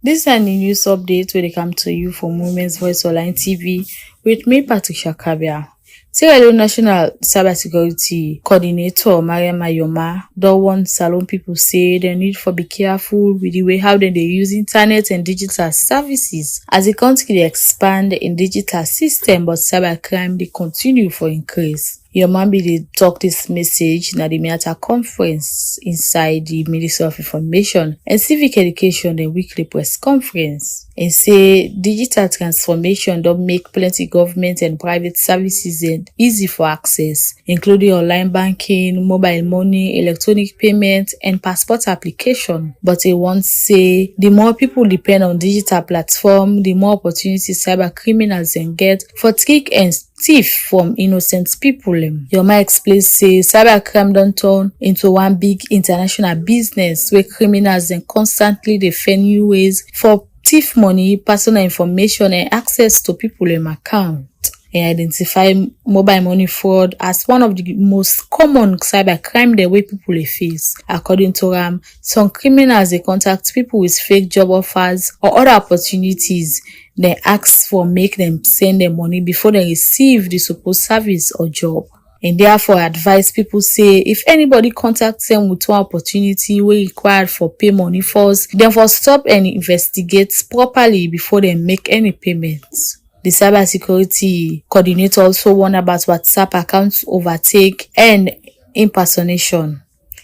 This is a news update where they come to you from Women's Voice Online TV with me, Patricia Kabia. Sierra Leone National Cybersecurity Coordinator Mariam Ayoma don't want Salone people say they need to be careful with the way how they use internet and digital services as the country they expand in digital system, but cybercrime they continue for increase. Ayoma be talk this message na the Miata conference inside the Ministry of Information and Civic Education the weekly press conference and say digital transformation don't make plenty government and private services easy for access, including online banking, mobile money, electronic payment, and passport application. But they want say the more people depend on digital platform, the more opportunities cyber criminals can get for trick and thief from innocent people. Ayoma explains say cybercrime don't turn into one big international business where criminals then constantly they find new ways for thief money, personal information, and access to people account. And identify mobile money fraud as one of the most common cybercrime the way people face. According to some criminals they contact people with fake job offers or other opportunities. They ask for make them send them money before they receive the supposed service or job. And therefore advise people say if anybody contacts them with one opportunity we required for pay money first, then for stop and investigate properly before they make any payments. The cybersecurity coordinator also warned about WhatsApp accounts overtake and impersonation.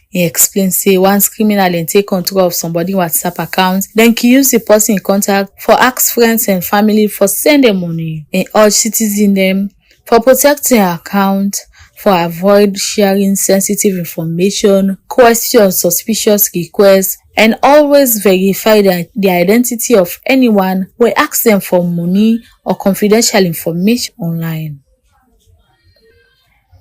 He explains say once criminal and take control of somebody's WhatsApp account, then can use the person in contact for ask friends and family for send them money and urge citizens them for protect their account, for avoid sharing sensitive information, question suspicious requests, and always verify the identity of anyone who asks them for money or confidential information online.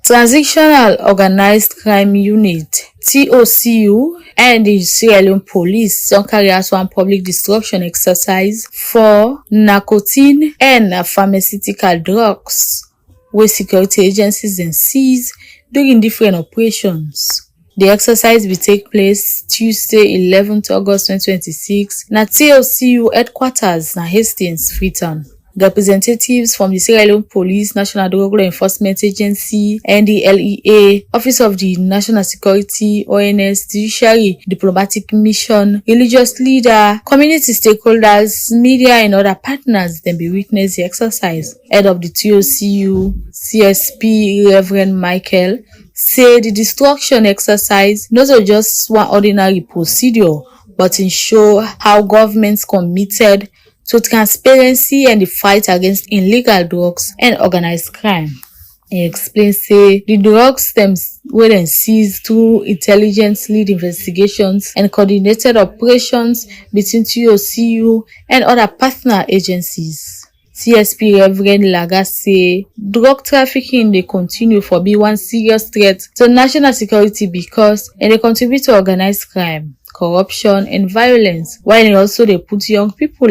Transitional Organized Crime Unit (TOCU) and the Sierra Leone Police don't carry out one public destruction exercise for nicotine and pharmaceutical drugs where security agencies then seize during different operations. The exercise will take place Tuesday, 11th August 2026 na TOCU headquarters na Hastings, Freetown. Representatives from the Sierra Leone Police, National Drug Law Enforcement Agency, NDLEA, Office of the National Security, ONS, Judiciary, Diplomatic Mission, religious leader, community stakeholders, media, and other partners then be witness the exercise. Head of the TOCU, CSP Reverend Michael, say the destruction exercise not just one ordinary procedure, but ensure how governments committed to transparency and the fight against illegal drugs and organized crime. He explains say the drugs them were then seized through intelligence-led investigations and coordinated operations between TOCU and other partner agencies. CSP Reverend Laga say drug trafficking they continue for be one serious threat to national security because they contribute to organized crime, corruption, and violence, while also they put young people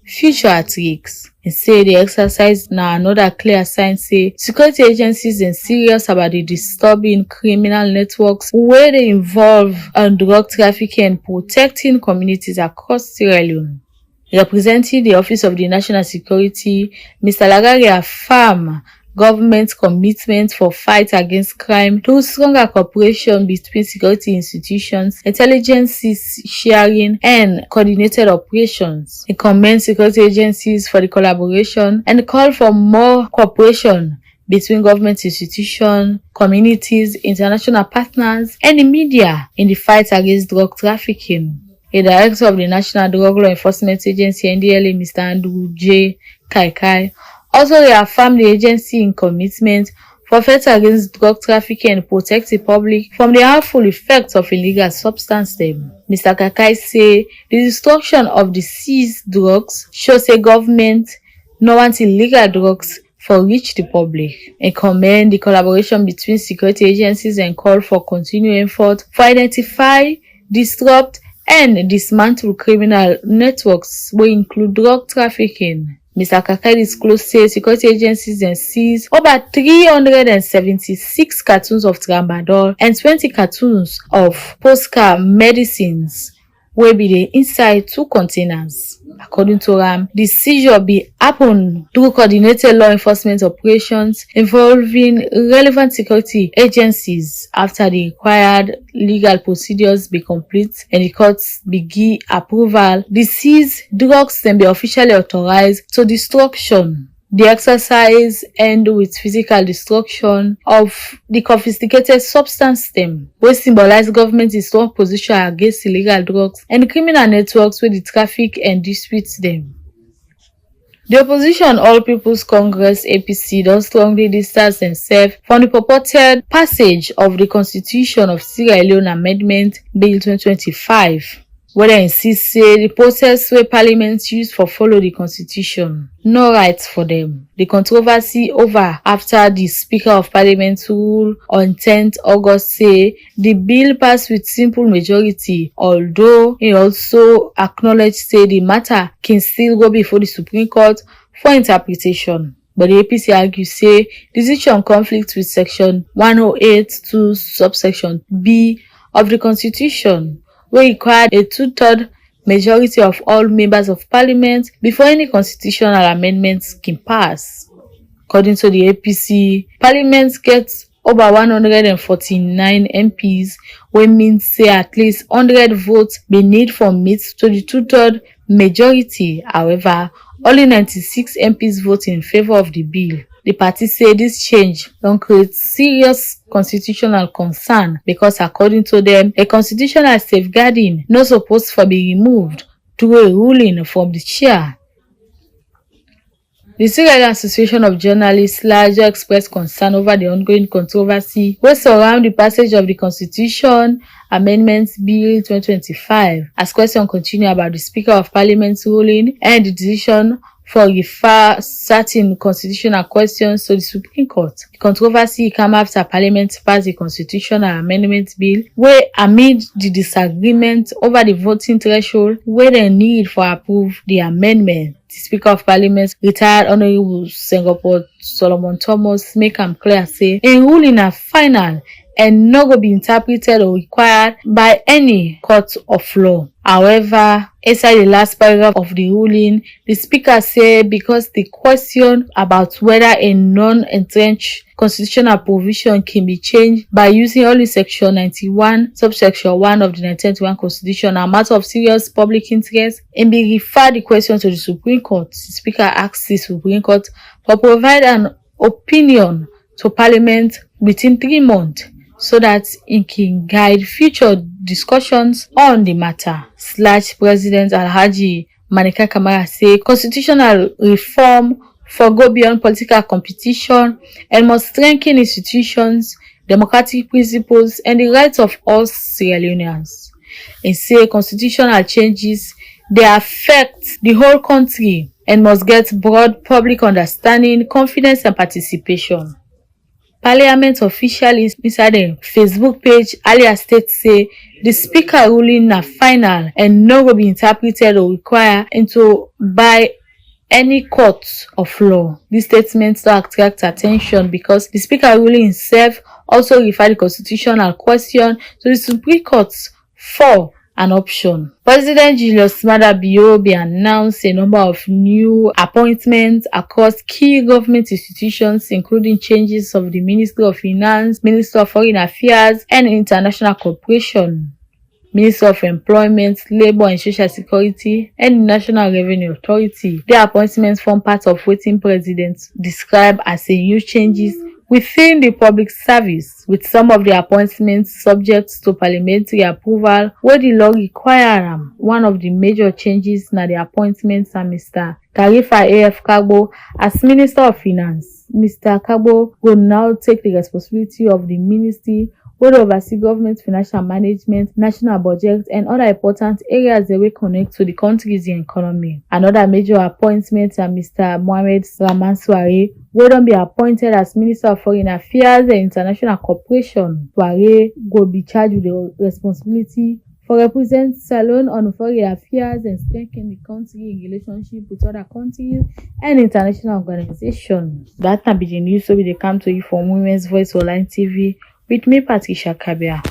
future at risk. And say the exercise now another clear sign say security agencies are serious about the disturbing criminal networks where they involve in drug trafficking and protecting communities across Sierra Leone. Representing the Office of the National Security, Mr. Lagari affirmed government's commitment for fight against crime through stronger cooperation between security institutions, intelligence sharing, and coordinated operations. He commends security agencies for the collaboration and called for more cooperation between government institutions, communities, international partners, and the media in the fight against drug trafficking. The Director of the National Drug Law Enforcement Agency, NDLEA, Mr. Andrew J. Kaikai, also reaffirmed the agency in commitment for fight against drug trafficking and protect the public from the harmful effects of illegal substances. Mr. Kaikai say the destruction of the seized drugs shows a government no wants illegal drugs for reach the public, and commend the collaboration between security agencies and call for continued effort for identify, disrupt, and dismantle criminal networks wey include drug trafficking. Mr. Kakai disclosed say security agencies then seized over 376 cartons of tramadol and 20 cartons of Posca medicines wey be the inside 2 containers. According to am, the seizure be happen through coordinated law enforcement operations involving relevant security agencies after the required legal procedures be complete and the courts be give approval. The seized drugs then be officially authorized to destruction. The exercise end with physical destruction of the confiscated substance them, wey symbolize government's strong position against illegal drugs and criminal networks wey dey traffic and distribute them. The opposition All People's Congress (APC) don strongly distance themselves from the purported passage of the Constitution of Sierra Leone Amendment Bill 2025, wey dem insist say the process wey Parliament use for follow the Constitution no right for them. The controversy over after the Speaker of Parliament rule on 10th August say the bill pass with simple majority, although he also acknowledged say the matter can still go before the Supreme Court for interpretation. But the APC argue say the decision conflicts with Section 108(2) subsection B of the Constitution, wey required a 2/3 majority of all members of Parliament before any constitutional amendments can pass. According to the APC, Parliament gets over 149 MPs, wey means say at least 100 votes be need for meet to the 2/3 majority. However, only 96 MPs vote in favor of the bill. The party say this change don create serious constitutional concern because according to them, a constitutional safeguarding no supposed to be removed through a ruling from the chair. The Sierra Leone Association of Journalists largely expressed concern over the ongoing controversy wey surround the passage of the Constitution Amendment Bill 2025, as questions continue about the Speaker of Parliament's ruling and the decision for refer certain constitutional questions to the Supreme Court. The controversy came after Parliament passed the Constitutional Amendment Bill, where amid the disagreement over the voting threshold where they need for approve the amendment, the Speaker of Parliament, retired Honorable Singapore Solomon Thomas, make am clear say a ruling are final and not go be interpreted or required by any court of law. However, inside the last paragraph of the ruling, the Speaker said because the question about whether a non-entrenched constitutional provision can be changed by using only Section 91, subsection 1 of the 1991 Constitution, a matter of serious public interest, and be referred the question to the Supreme Court. The Speaker asked the Supreme Court to provide an opinion to Parliament within 3 months so that it can guide future discussions on the matter. President Alhaji Manika Kamara say constitutional reform for go beyond political competition and must strengthen institutions, democratic principles, and the rights of all Sierra Leoneans. And say constitutional changes they affect the whole country and must get broad public understanding, confidence, and participation. Parliament officials inside the Facebook page earlier state say the Speaker ruling na final and no will be interpreted or required into by any court of law. This statement to attract attention because the Speaker ruling himself also referred the constitutional question to the Supreme Court for an option. President Julius Maada Bio announced a number of new appointments across key government institutions, including changes of the Ministry of Finance, Ministry of Foreign Affairs and International Cooperation, Ministry of Employment, Labour and Social Security, and the National Revenue Authority. The appointments form part of what President described as a new changes within the public service, with some of the appointments subject to parliamentary approval where the law require. One of the major changes na the appointments are Mr. Tarifa A.F. Kagbo as Minister of Finance. Mr. Kagbo will now take the responsibility of the ministry where oversee government financial management, national budget, and other important areas that will connect to the country's economy. Another major appointment are Mr. Mohamed Rahman Suare, who will be appointed as Minister of Foreign Affairs and International Cooperation. Suare will be charged with the responsibility for represent Salon on foreign affairs and strengthen the country in relationship with other countries and international organizations. That will be the news so we come to you from Women's Voice Online TV with me, Patricia Kabia.